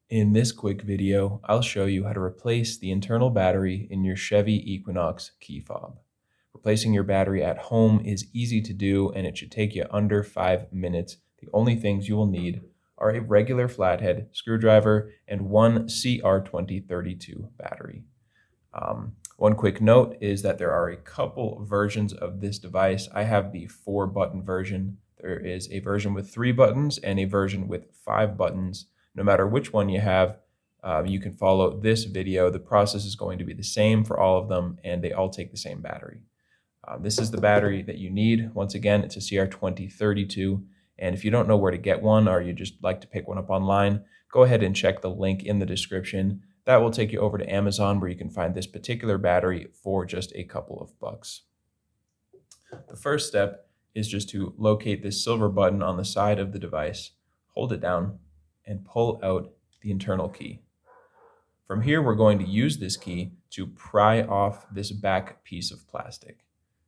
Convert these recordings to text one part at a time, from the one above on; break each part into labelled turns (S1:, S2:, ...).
S1: In this quick video, I'll show you how to replace the internal battery in your Chevy Equinox key fob. Replacing your battery at home is easy to do and it should take you under 5 minutes. The only things you will need are a regular flathead screwdriver and one CR2032 battery. One quick note is that there are a couple versions of this device. I have the 4-button version. There is a version with 3 buttons and a version with 5 buttons. No matter which one you have, you can follow this video. The process is going to be the same for all of them, and they all take the same battery. This is the battery that you need. Once again, it's a CR2032, and if you don't know where to get one or you just like to pick one up online, go ahead and check the link in the description. That will take you over to Amazon where you can find this particular battery for just a couple of bucks. The first step is just to locate this silver button on the side of the device, hold it down, and pull out the internal key. From here, we're going to use this key to pry off this back piece of plastic.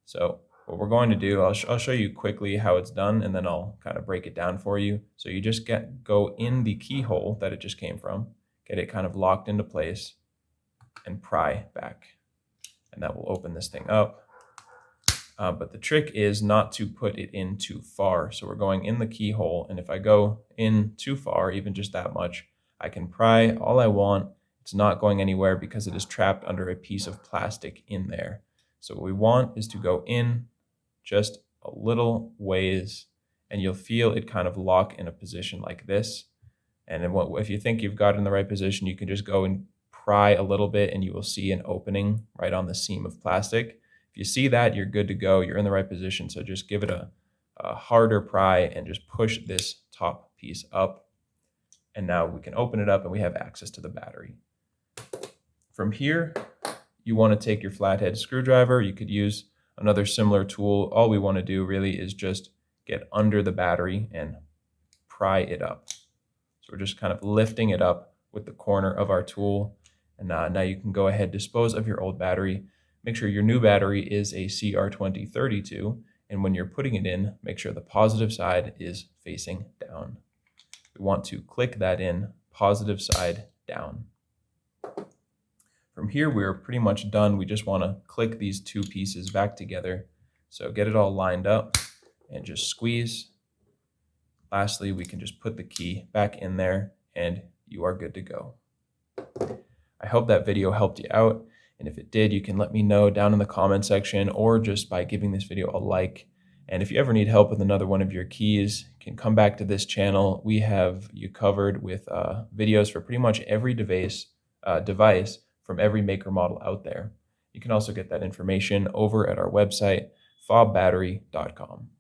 S1: So what we're going to do, I'll show you quickly how it's done, and then I'll kind of break it down for you. So you just go in the keyhole that it just came from, get it kind of locked into place, and pry back. And that will open this thing up. But the trick is not to put it in too far. So we're going in the keyhole, and if I go in too far, even just that much, I can pry all I want. It's not going anywhere because it is trapped under a piece of plastic in there. So what we want is to go in just a little ways, and you'll feel it kind of lock in a position like this. And then if you think you've got it in the right position, you can just go and pry a little bit, and you will see an opening right on the seam of plastic. If you see that, you're good to go. You're in the right position. So just give it a harder pry and just push this top piece up. And now we can open it up and we have access to the battery. From here, you want to take your flathead screwdriver. You could use another similar tool. All we want to do really is just get under the battery and pry it up. So we're just kind of lifting it up with the corner of our tool. And now you can go ahead, dispose of your old battery. Make sure your new battery is a CR2032, and when you're putting it in, make sure the positive side is facing down. We want to click that in, positive side down. From here, we're pretty much done. We just want to click these two pieces back together. So get it all lined up and just squeeze. Lastly, we can just put the key back in there and you are good to go. I hope that video helped you out. And if it did, you can let me know down in the comment section or just by giving this video a like. And if you ever need help with another one of your keys, you can come back to this channel. We have you covered with videos for pretty much every device from every maker model out there. You can also get that information over at our website, fobbattery.com.